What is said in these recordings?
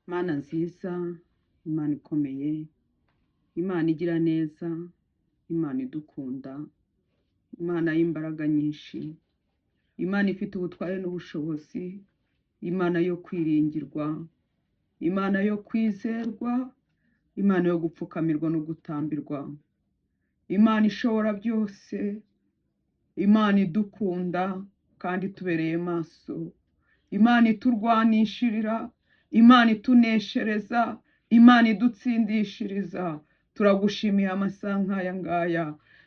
Mana nziza, Imana ikomeye, Imana igira neza, Imana idukunda, Imana y'imbaraga nyinshi, Imana ifite ubutware n'ubushobozi, Imana yo kwiringirwa, Imana yo kwizerwa, Imana yo gupfukamirwa no gutambirwa, Imana ishobora byose, Imana idukunda kandi itubereye maso, Imana iturwanishirira, Imana ituneshereza, Imana idutsindishiriza. Turagushimiye amasaha nk'aya ngaya,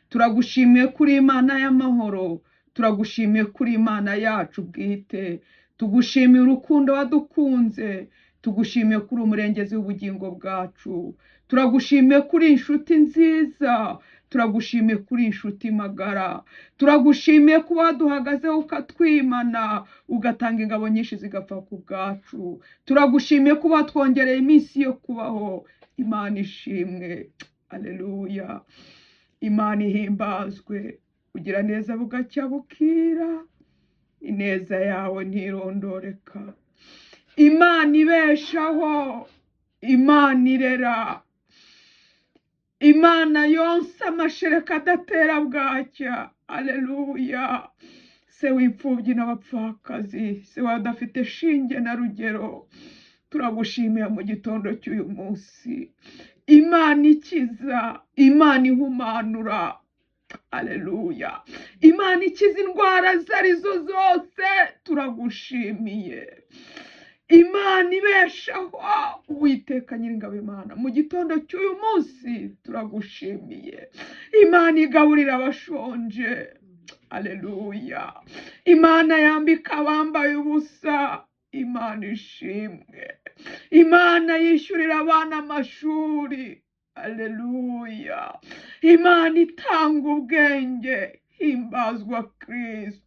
turagushimiye kuri Imana y'amahoro, turagushimiye kuri Imana yacu bwite, tugushimiye urukundo wadukunze, tugushimiye kuri umurengezi w'ubugingo bwacu, turagushimiye kuri inshuti nziza, turagushimiye kuri inshuti magara, turagushimiye kuba waduhagazeho ukatwimana, ugatanga ingabo nyinshi zigapfa ku bwacu, turagushimiye kuba twongereye iminsi yo kubaho. Imana ishimwe, aleluya. Imana ihimbazwe, ugira neza bugacya bukira, ineza yawe ntirondoreka. Imana ibeshaho, Imana irera, Imana yonsa amashereka adatera bwacya, aleluya. Se w'imfubyi n'abapfakazi, se wadafite shinge na rugero, turagushimiye mu gitondo cy'uyu munsi. Imana ikiza, Imana ihumanura, aleluya. Imana ikiza indwara izo arizo zose, turagushimiye. Imana ibeshaho, Uwiteka Nyiringabo Imana, mu gitondo cy'uyu munsi turagushimiye. Imana igaburira abashonje, aleluya. Imana yambika abambaye ubusa, Imana ishimwe. Imana yishyurira abana amashuri, aleluya. Imana itanga ubwenge, himbazwa Kristo.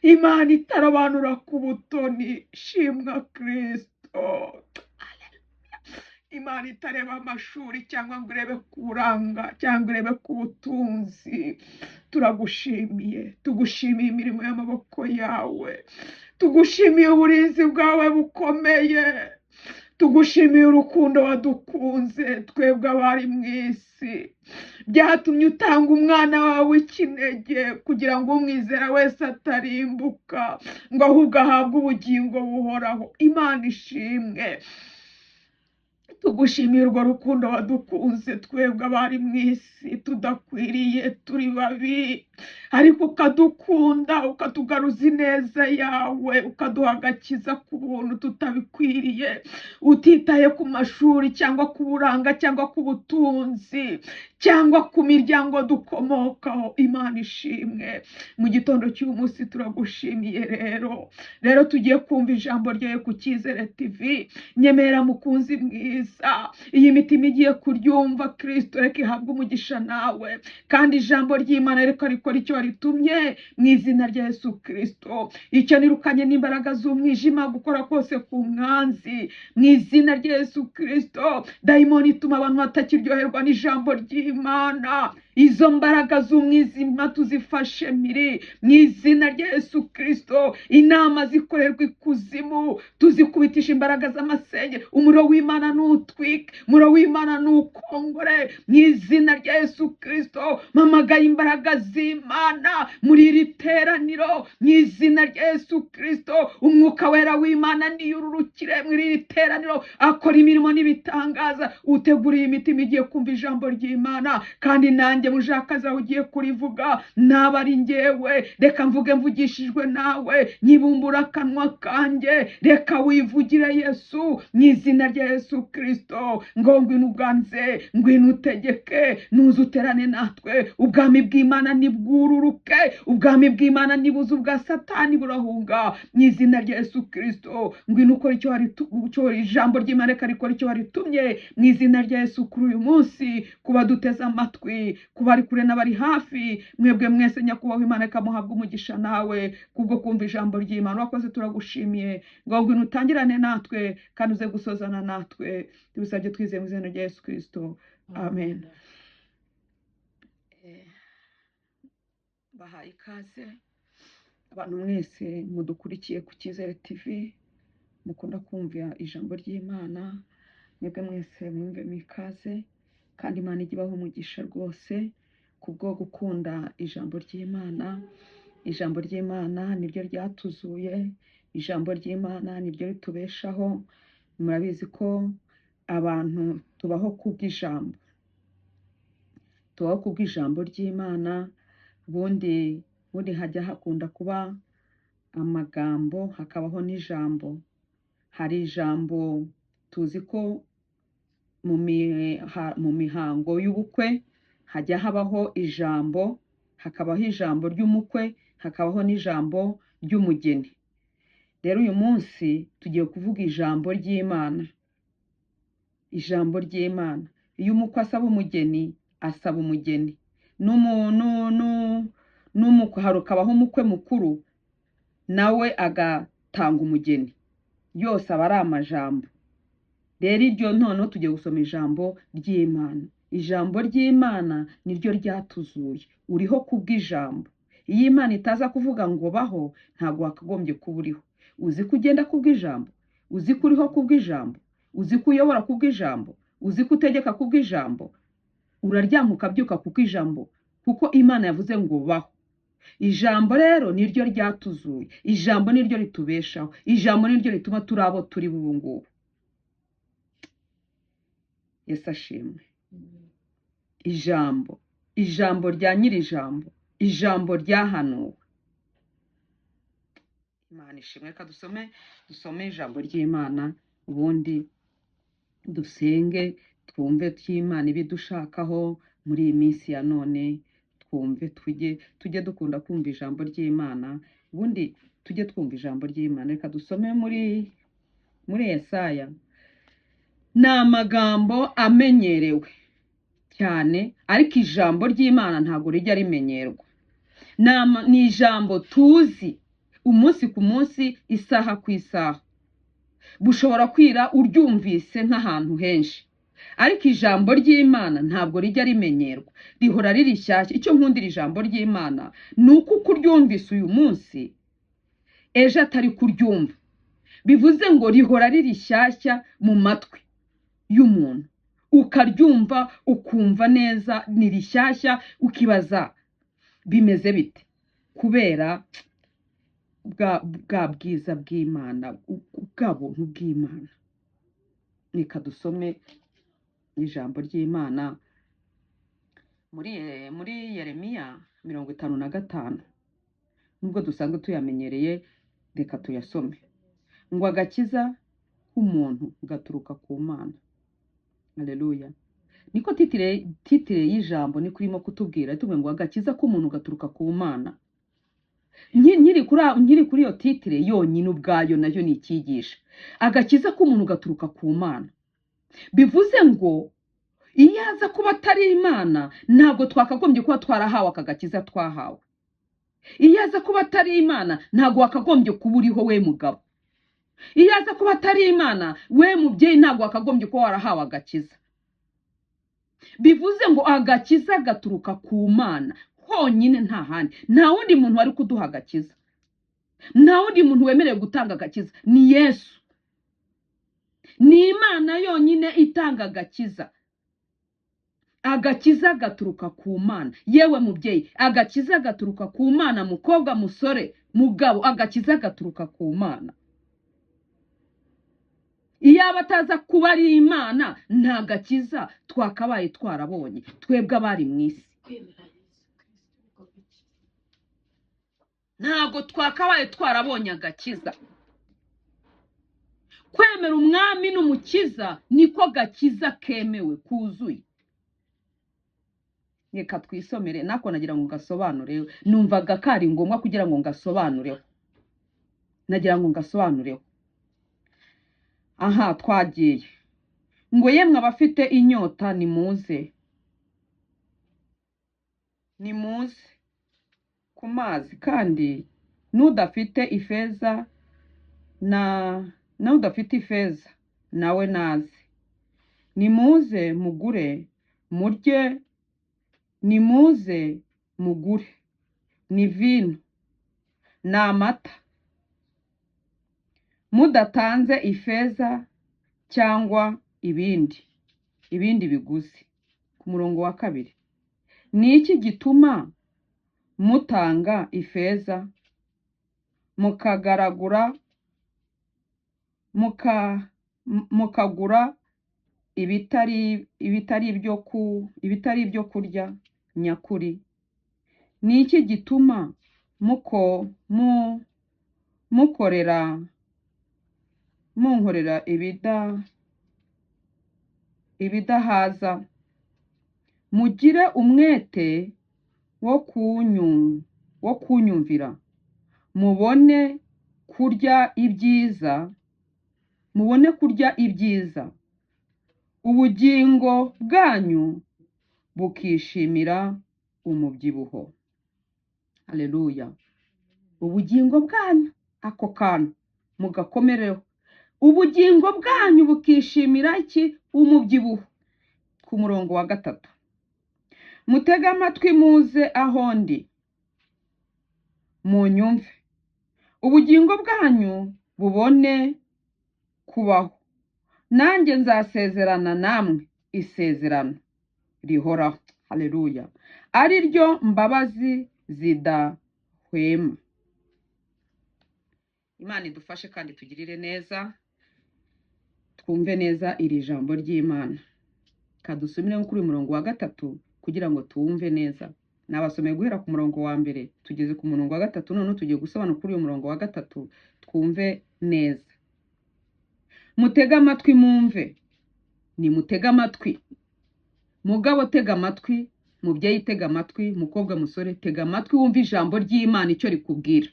Imana itarobanura ku butoni, shimwa Kristo. Imana itareba amashuri cyangwa ngo irebe ku buranga cyangwa irebe ku butunzi. Turagushimiye, tugushimiye imirimo y'amaboko yawe, tugushimiye uburinzi bwawe bukomeye, tugushimiye urukundo wadukunze twebwe abari mu isi, byatumye utanga umwana wawe w'ikinege kugira ngo umwizera wese atarimbuka, ngo ahubwo ahabwe ubugingo buhoraho. Imana ishimwe, tugushimiye urwo rukundo wadukunze twebwe abari mu isi tudakwiriye, turi babi, ariko ukadukunda, ukatugaruza ineza yawe, ukaduha agakiza ku buntu tutabikwiriye, utitaye ku mashuri cyangwa ku buranga cyangwa ku butunzi cyangwa ku miryango dukomokaho. Imana ishimwe, mu gitondo cy'uyu munsi turagushimiye. Rero tugiye kumva ijambo ryawe ku Cyizere TV. Nyemera mukunzi mwiza, iyi mitima igiye kuryumva Kristo, reka ihabwe umugisha nawe, kandi ijambo ry'Imana reka rikora icyo waritumye, mu izina rya Yesu Kristo. Icyo nirukanye n'imbaraga z'umwijima gukora kose ku mwanzi, mu izina rya Yesu Kristo. Dayimoni ituma abantu batakiryoherwa n'ijambo ry'Imana, izo mbaraga z'umwijima tuzifashe mpiri, mu izina rya Yesu Kristo. Inama zikorerwa ikuzimu tuzikubitisha imbaraga z'amasenge, umuriro w'Imana nutwike, umuriro w'Imana nukongore, mu izina rya Yesu Kristo. Mpamagaye imbaraga z'Imana muri iri teraniro, mu izina rya Yesu Kristo. Umwuka wera w'Imana niyururukire muri iri teraniro, akora imirimo n'ibitangaza. Uteguriye imitima igiye kumva ijambo ry'Imana, kandi nanjye mujakaza ugiye kurivuga, naba ari njyewe, reka mvuge mvugishijwe nawe, nyibumbura akanwa kanjye, reka wivugire Yesu, mu izina rya Yesu Kristo. Ngo ngwino uganze, ngwino utegeke, nuze uterane natwe, ubwami bw'Imana nibwururuke, ubwami bw'Imana nibuze ubwa Satani burahunga, mu izina rya Yesu Kristo. Ngwino ukora icyo ijambo ry'Imana reka rikora icyo waritumye, mu izina rya Yesu. Kuri uyu munsi kuba duteze amatwi, kuba ari kure n'abari hafi, mwebwe mwese nyakubahwa, Imana ikamuhabwa umugisha nawe kubwo kumva ijambo ry'Imana. Wakoze, turagushimiye. Ngo ngwino utangirane natwe kandi uze gusozana natwe, tubisabye twizeye mu izina rya Yesu Kristo, amen. Bahaye ikaze abantu mwese mudukurikiye ku Cyizere TV. mukunda kumva ijambo ry'Imana, mwebwe mwese mwumve mikaze, kandi Imana ijye ibaha umugisha rwose kubwo gukunda ijambo ry'Imana. Ijambo ry'Imana niryo ryatuzuye, ijambo ry'Imana niryo ritubeshaho. Murabizi ko abantu tubaho kubw'ijambo, tubaho kubw'ijambo ry'Imana. Ubundi hajya hakunda kuba amagambo, hakabaho n'ijambo. Hari ijambo tuzi ko mu mihango y'ubukwe hajya habaho ijambo, hakabaho ijambo ry'umukwe, hakabaho n'ijambo ry'umugeni. Rero uyu munsi tugiye kuvuga ijambo ry'Imana. Ijambo ry'Imana, iyo umukwe asaba umugeni, asaba umugeni. Hakabaho umukwe mukuru, nawe agatanga umugeni. Yose aba ari amajambo. Rero iryo noneho tugiye gusoma ijambo ry'Imana. Ijambo ry'Imana niryo ryatuzuye. Uriho kubw'ijambo. Iyo Imana itaza kuvuga ngo baho, ntabwo wakagombye kuba uriho. Uzi ko ugenda kubw'ijambo, uzi ko uriho kubw'ijambo, uzi ko uyobora kubw'ijambo, uzi ko utegeka kubw'ijambo. Uraryama ukabyuka kubw'ijambo, kuko Imana yavuze ngo baho. Ijambo rero niryo ryatuzuye. Ijambo niryo ritubeshaho. Ijambo niryo rituma turi abo turi ubu ngubu. Yesu ashimwe. Ijambo rya nyiri ijambo, ijambo ryahanuwe. Imana ishimwe. Reka dusome ijambo ry'Imana, ubundi dusenge, twumve cy'Imana ibidushakaho muri iyi minsi ya none. Twumve, tujye dukunda kumva ijambo ry'Imana, ubundi tujye twumva ijambo ry'Imana. Reka dusome muri Yesaya. Ni amagambo amenyerewe cyane, ariko ijambo ry'Imana ntabwo rijya rimenyerwa. Ni ijambo tuzi umunsi ku munsi, isaha ku isaha. Bushobora kwira uryumvise nk'ahantu henshi, ariko ijambo ry'Imana ntabwo rijya rimenyerwa, rihora riri shyashya. Icyo nkundira ijambo ry'Imana ni uko uryumvise uyu munsi, ejo atari kuryumva. Bivuze ngo rihora riri shyashya mu matwi y'umuntu, ukaryumva ukumva neza, ni rishyashya, ukibaza bimeze bite, kubera bwa bwiza bw'Imana, bwa buntu bw'Imana. Reka dusome ijambo ry'Imana muri Yeremiya 55. Nubwo dusanzwe tuyamenyereye, reka tuyasome. Ngo agakiza k'umuntu gaturuka ku Mana. Haleluya. Niko titire y'ijambo ni kurimo kutubwira, tuvuga ngo agakiza k'umuntu gaturuka ku Mana. Nkiri kuri iyo titire yonyine ubwayo nayo ni icyigisha. Agakiza k'umuntu gaturuka ku Mana. Bivuze ngo iyo aza kuba atari Imana, ntabwo twakagombye kuba twarahawe aka gakiza twahawe. Iyo aza kuba atari Imana, ntabwo wakagombye kuba uriho we mugabo. Iyo aza kuba atari Imana, we mubyeyi, ntabwo wakagombye kuba warahawe agakiza. Bivuze ngo agakiza gaturuka ku Mana honyine, nta handi. Nta wundi muntu wari kuduha agakiza, nta wundi muntu wemerewe gutanga agakiza, ni Yesu. Ni Imana yonyine itanga agakiza. Agakiza gaturuka ku Mana. Yewe mubyeyi, agakiza gaturuka ku Mana. Mukobwa, musore, mugabo, agakiza gaturuka ku Mana. Iyo abataza kuba ari Imana, nta gakiza twakabaye twarabonye twebwe abari mu isi. Ntabwo twakabaye twarabonye agakiza. Kwemera umwami n'umukiza niko gakiza kemewe, kuzuye. Reka twisomere, nako nagira ngo ngasobanureho. Numvaga kari ngombwa kugira ngo ngasobanureho. Nagira ngo ngasobanureho. Aha, twagiye. Ngo yemwe abafite inyota nimuze. Nimuze ku mazi, kandi n'udafite ifeza n'udafite ifeza nawe naze. Nimuze mugure, murye. Nimuze mugure, ni vino, ni amata. mudatanze ifeza cyangwa ibindi biguzi. Ku murongo wa 2, ni iki gituma mutanga ifeza mukagura ibitari ibyo kurya nyakuri? Ni iki gituma munkorera ibidahaza? Mugire umwete wo kunyumvira, mubone kurya ibyiza, ubugingo bwanyu bukishimira umubyibuho. Haleluya. Ubugingo bwanyu, ako kantu mugakomereho. Ubugingo bwanyu bukishimira iki? Umubyibuho. Ku murongo wa 3, mutega amatwi muze aho ndi, munyumve, ubugingo bwanyu bubone kubaho. Nanjye nzasezerana namwe isezerano rihoraho. Haleluya. Ari ryo mbabazi zidahwema. Imana idufashe kandi tugirire neza, twumve neza iri jambo ry'Imana. Kadusubire kuri murongo wa 3 kugira ngo tuwumve neza. Nabasomeye guhera ku murongo wa 1 tugeze ku murongo wa 3, none tugiye gusobanura kuri uyu murongo wa 3 twumve neza. Mutega amatwi mumve. Ni mutega amatwi. Mugabo tega amatwi, mubyeyi tega amatwi, mukobwa musore tega amatwi wumve ijambo ry'Imana icyo rikubwira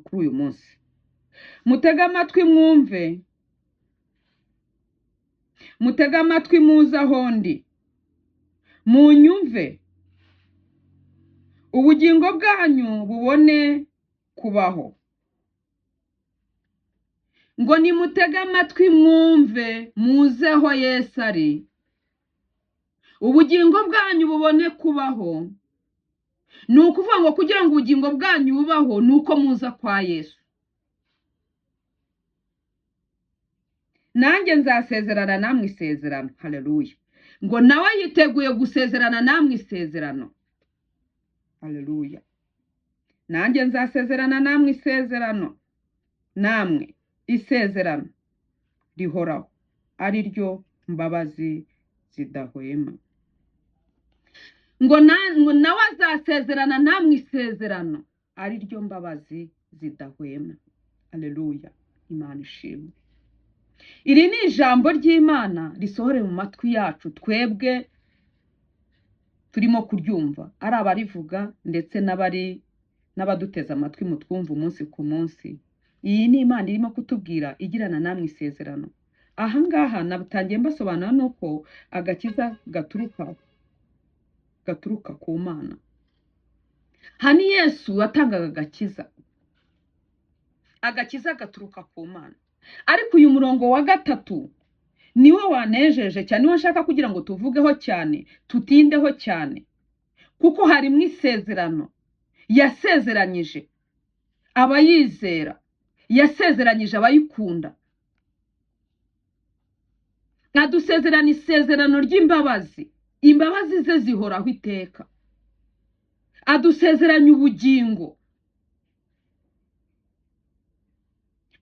kuri uyu munsi. Mutega amatwi mwumve. Mutega amatwi muze aho ndi, munyumve, ubugingo bwanyu bubone kubaho. Ngo ni mutega amatwi mwumve muze aho Yesu ari, ubugingo bwanyu bubone kubaho. Ni ukuvuga ngo kugira ngo ubugingo bwanyu bubaho ni uko muza kwa Yesu. Nanjye nzasezerana namwe isezerano. Haleluya. Ngo nawe yiteguye gusezerana namwe isezerano. Haleluya. Nanjye nzasezerana namwe isezerano rihoraho, ari ryo mbabazi zidahwema. Ngo nawe azasezerana namwe isezerano, ari ryo mbabazi zidahwema. Haleluya. Imana ishimwe. Iri ni ijambo ry'Imana risohore mu matwi yacu twebwe turimo kuryumva, ari abarivuga ndetse n'abaduteza amatwi mutwumva umunsi ku munsi. Iyi ni Imana irimo kutubwira igirana namwe isezerano. Aha ngaha nabutangiye mbasobanura nuko agakiza gaturuka ku Mana. Hani Yesu watangaga agakiza gaturuka ku Mana. Ariko uyu murongo wa 3 niwo wanejeje cyane, niwo nshaka kugira ngo tuvugeho cyane, tutindeho cyane, kuko hari mu isezerano yasezeranyije abayizera, yasezeranyije abayikunda. Adusezerana isezerano ry'imbabazi, imbabazi ze zihoraho iteka. Adusezeranya ubugingo,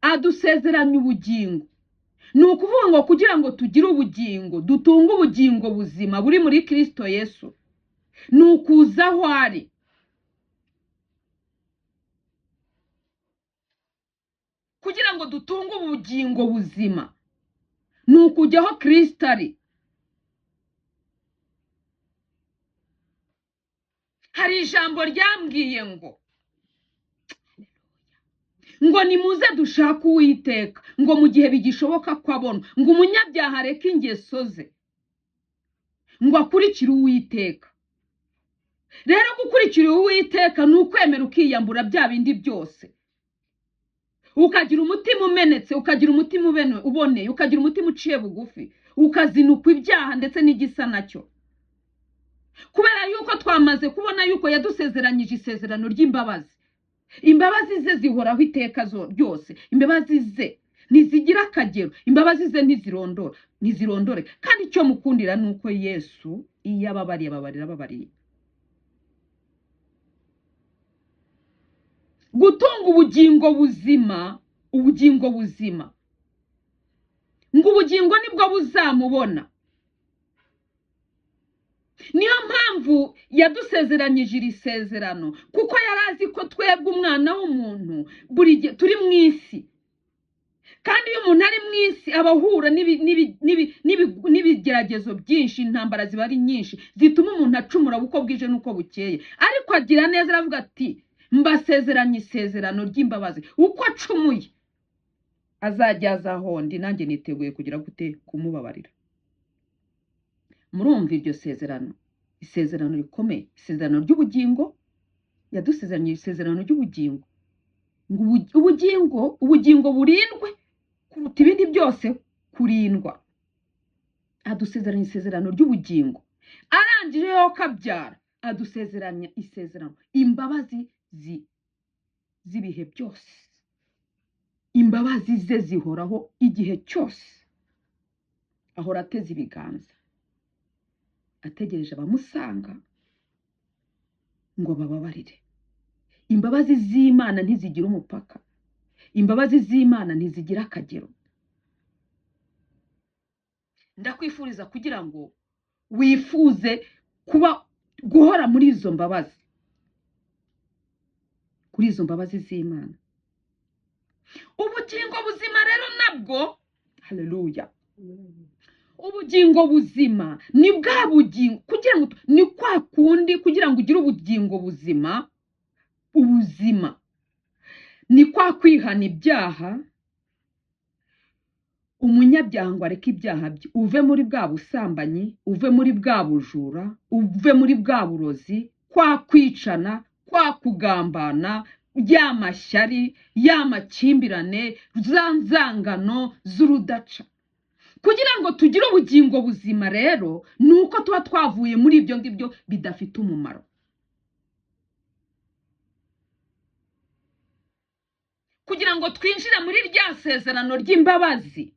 adusezeranya ubugingo. Ni ukuvuga ngo kugira ngo tugire ubugingo, dutunge ubugingo buzima buri muri Kristo Yesu, ni ukuza aho ari. Kugira ngo dutunge ubugingo buzima ni ukujya aho Kristo ari. Hari ijambo ryambwiye ngo nimuze dushaka Uwiteka, ngo mu gihe bigishoboka ko abona, ngo umunyabyaha areke ingeso ze, ngo akurikire Uwiteka. Rero gukurikira Uwiteka ni ukwemera ukiyambura bya bindi byose, ukagira umutima umenetse, ukagira umutima uboneye, ukagira umutima uciye bugufi, ukazinukwa ibyaha ndetse n'igisa nacyo. Kubera yuko twamaze kubona yuko yadusezeranyije isezerano ry'imbabazi. Imbabazi ze zihoraho iteka ryose. Imbabazi ze ntizigira akagero, imbabazi ze ntizirondore. Kandi icyo mukundira ni uko Yesu iyo ababariye ababariye. Gutunga ubugingo buzima ngo ubugingo nibwo buzamubona. Niyo mpamvu yadusezeranyije iri sezerano, kuko yari azi ko twebwe umwana w'umuntu buri gihe turi mu isi. Kandi iyo umuntu ari mu isi aba ahura n'ibigeragezo byinshi, intambara ziba ari nyinshi zituma umuntu acumura uko bwije n'uko bukeye. Ariko agira neza aravuga ati mbasezeranye isezerano ry'imbabazi, uko acumuye azajya azahondi, nanjye niteguye kugira gute kumubabarira. Murumva iryo sezerano, isezerano rikomeye, isezerano ry'ubugingo. Yadusezeranye isezerano ry'ubugingo, ngo ubugingo burindwe kuruta ibindi byose kurindwa. Adusezeranye isezerano ry'ubugingo, arangije yo kabyara adusezeranya isezerano imbabazi z'ibihe byose. Imbabazi ze zihoraho igihe cyose. Ahora ateze ibiganza, ategereje abamusanga ngo bababarire. Imbabazi z'Imana ntizigira umupaka. Imbabazi z'Imana ntizigira akagero. Ndakwifuriza kugira ngo wifuze guhora muri izo mbabazi, kuri izo mbabazi z'Imana. Ubugingo buzima rero nabwo, haleluya, ubugingo buzima ni bwa bugingo, kugira ngo ni kwa kundi kugira ngo ugire ubugingo buzima. Ubuzima ni kwa kwihana ibyaha, umunyabyaha ngo areke ibyaha bye, uve muri bwa busambanyi, uve muri bwa bujura, uve muri bwa burozi, kwa kwicana, kwa kugambana, ya mashyari, ya makimbirane, za nzangano z'urudaca. Kugira ngo tugire ubugingo buzima rero ni uko tuba twavuye muri ibyo ngibyo bidafite umumaro. Kugira ngo twinjire muri rya sezerano ry'imbabazi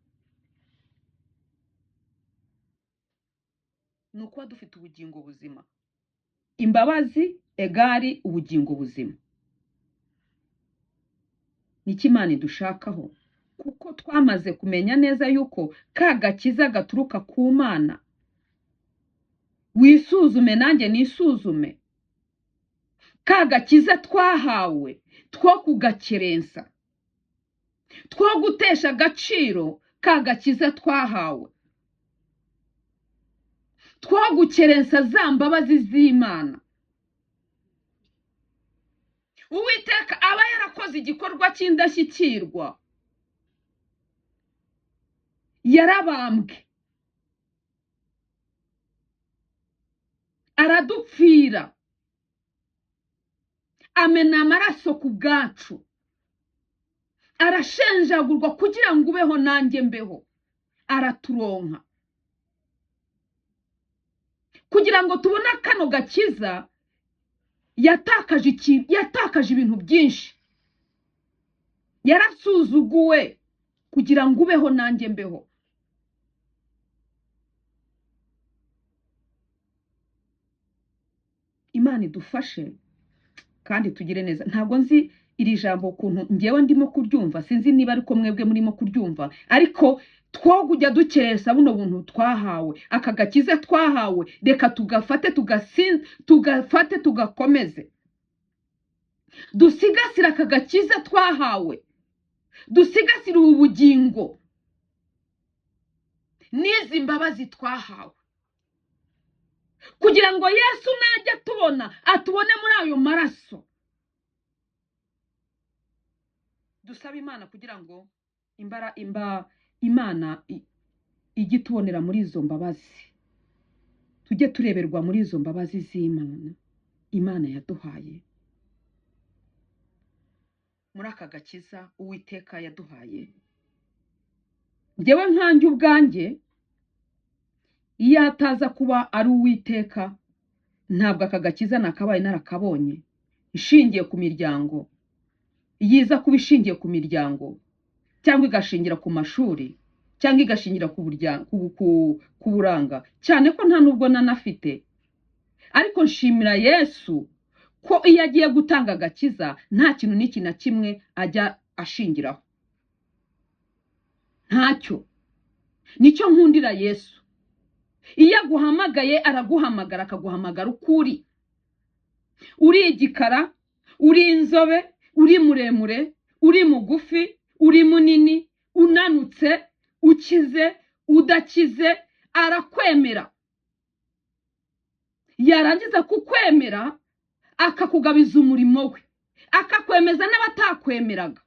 ni uko dufite ubugingo buzima. Imbabazi egari ubugingo buzima. Niki Imana idushakaho, kuko twamaze kumenya neza yuko ka gakiza gaturuka ku Mana. Wisuzume nanjye nisuzume. Ka gakiza twahawe two kugakerensa, two gutesha agaciro ka gakiza twahawe, two gukerensa za mbabazi z'Imana. Uwiteka aba yarakoze igikorwa cy'indashyikirwa, yarabambwe, aradupfira, amena amaraso ku bwacu, arashenjagurwa kugira ngo ubeho nanjye mbeho, araturonka. Kugira ngo tubone kano gakiza yatakaje ibintu byinshi, yarasuzuguwe kugira ngo ubeho nanjye mbeho. Imana idufashe kandi tugire neza. Ntabwo nzi iri jambo ukuntu ngewe ndimo kuryumva, sinzi niba ariko mwebwe murimo kuryumva, ariko twogujya dukeresa buno buntu twahawe, aka gakiza twahawe, reka tugafate tugakomeze, dusigasira aka gakiza twahawe, dusigasira ubugingo n'izi mbabazi twahawe, kugira ngo Yesu najya atubone muri ayo maraso. Dusaba Imana kugira ngo Imana ijye itubonera muri izo mbabazi, tujye tureberwa muri izo mbabazi z'Imana Imana yaduhaye, muri aka gakiza Uwiteka yaduhaye. Njyewe nkanjye ubwanjye, iyo ataza kuba ari Uwiteka, ntabwo aka gakiza nakabaye narakabonye. Ishingiye ku miryango, yiza kuba ishingiye ku miryango, cyangwa igashingira ku mashuri cyangwa igashingira ku buranga, cyane ko nta nubwo nanafite. Ariko nshimira Yesu ko iyo agiye gutanga agakiza nta kintu n'iki na kimwe ajya ashingiraho, ntacyo. Nicyo nkundira Yesu. Iyo aguhamagaye araguhamagara, akaguhamagara ukuri. Uri igikara, uri inzobe, uri muremure, uri mugufi, uri munini, unanutse, ukize, udakize, arakwemera. Yarangiza kukwemera akakugabiza umurimo we, akakwemeza n'abatakwemeraga.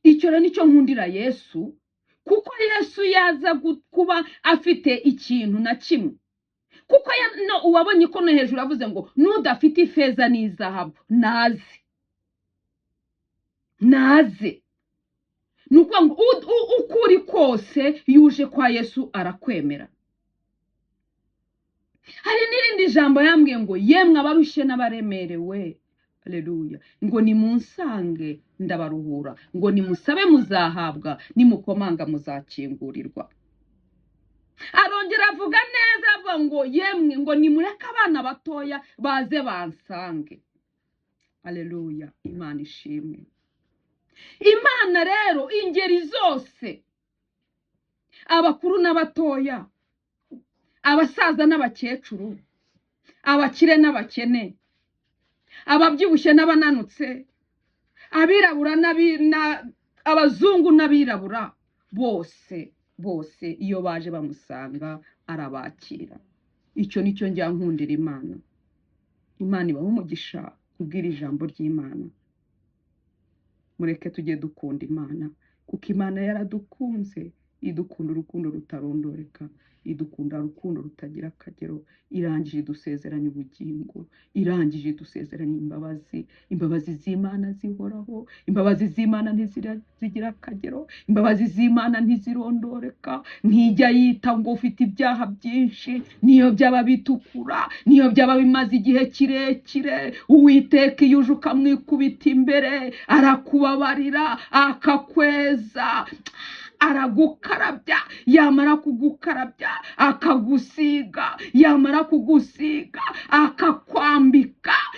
Icyo rero nicyo nkundira Yesu, kuko Yesu yaza kuba afite ikintu na kimwe. Kuko uwabonye ko no hejuru avuze ngo n'udafite ifeza n'izahabu naze. Nuko ngo ukuri kose yuje kwa Yesu arakwemera. Hari n'irindi jambo yambwiye ngo yemwe abarushye n'abaremerewe, haleluya, ngo nimunsange ndabaruhura, ngo nimusabe muzahabwa, nimukomanga muzakingurirwa. Arongera avuga neza avuga ngo yemwe ngo nimureke abana batoya baze bansange. Haleluya, Imana ishimwe. Imana rero ingeri zose, abakuru n'abatoya, abasaza n'abakecuru, abakire n'abakene, ababyibushye n'abananutse, abirabura abazungu n'abirabura, bose iyo baje bamusanga arabakira. Icyo nicyo njya nkundira Imana. Imana ibahe umugisha kubwira ijambo ry'Imana. Mureke tujye dukunda Imana, kuko Imana yaradukunze, idukunda urukundo rutarondoreka, idukunda urukundo rutagira akagero. Irangije idusezeranya ubugingo, irangije idusezeranya imbabazi. Imbabazi z'Imana zihoraho, imbabazi z'Imana ntizigira akagero, imbabazi z'Imana ntizirondoreka. Ntijya yita ngo ufite ibyaha byinshi, niyo byaba bitukura, niyo byaba bimaze igihe kirekire, Uwiteka iyo uje ukamwikubita imbere arakubabarira, akakweza, aragukarabya. Yamara kugukarabya akagusiga, yamara kugusiga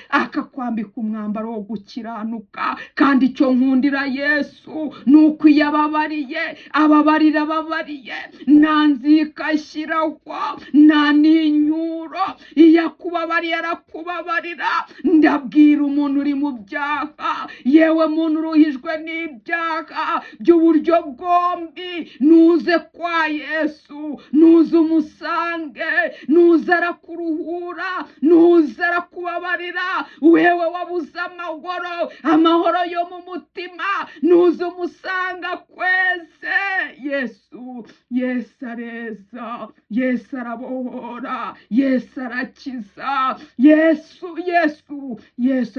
akakwambika umwambaro wo gukiranuka. Kandi icyo nkundira Yesu nuko iyo ababarira nta nzika ashyiraho, nta n'inyuro. Iyo akubabariye arakubabarira. Ndabwira umuntu uri mu byaha, yewe muntu uruhijwe n'ibyaha by'uburyo bwombi, nuze kwa Yesu, nuze umusange, nuze arakuruhura, nuze arakubabarira. Wewe wabuze amahoro yo mu mutima, nuze umusanga kweze. Yesu areza, Yesu arabohora, Yesu arakiza. Yesu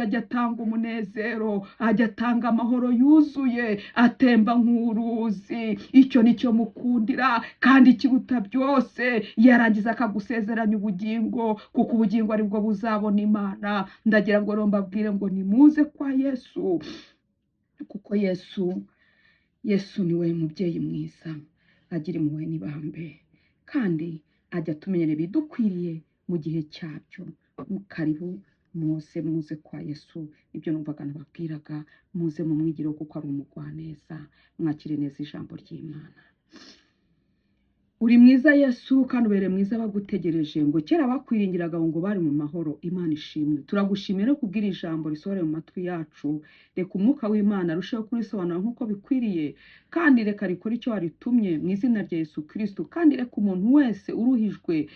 ajya atanga umunezero, ajya atanga amahoro yuzuye atemba nk'uruzi. Icyo nicyo mukundira, kandi ikiruta byose yarangiza akagusezeranya ubugingo, kuko ubugingo aribwo buzabona Imana. Ndagira ngo mbabwire ngo nimuze kwa Yesu, kuko Yesu niwe mubyeyi mwiza, agira impuhwe n'ibambe, kandi ajya atumenyera ibidukwiriye mu gihe cyabyo. Karibu muze kwa Yesu. Ibyo numvaga nababwiraga, muze mu mwigiro kuko ari umugwaneza. Mwakire neza ijambo ry'Imana. Uri mwiza Yesu, kandi ubere mwiza bagutegereje. Ngo kera bakwiringiraga ngo bari mu mahoro. Imana ishimwe. Turagushimira kubwira ijambo risohore mu matwi yacu. Reka umwuka w'Imana arusheho kurisobanura nk'uko bikwiriye, kandi reka rikora icyo waritumye mu izina rya Yesu Kristo. Kandi reka umuntu wese uruhijwe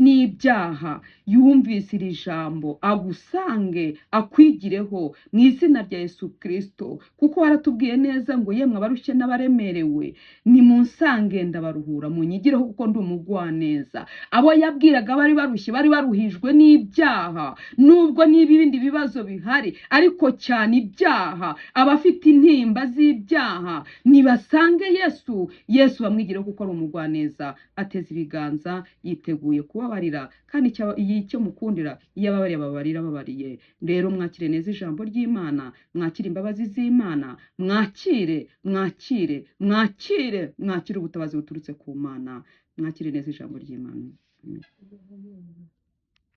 n'ibyaha yumvise iri jambo agusange, akwigireho mu izina rya Yesu Kristo, kuko waratubwiye neza ngo yemwe abarushye n'abaremerewe nimunsange ndabaruhura. munyigireho kuko ndi umugwaneza. Abo yabwiraga bari barushye, bari baruhijwe n'ibyaha, nubwo niba ibindi bibazo bihari, ariko cyane ibyaha, abafite intimba z'ibyaha nibasange Yesu. Yesu bamwigireho kuko ari umugwaneza, ateze ibiganza, yiteguye kubabarira, kandi icyo mukundira, iyo ababariye ababarira ababariye. Rero mwakire neza ijambo ry'Imana, mwakire imbabazi z'Imana, mwakire ubutabazi buturutse ku Mana. Mwakire neza ijambo ry'Imana. Amen.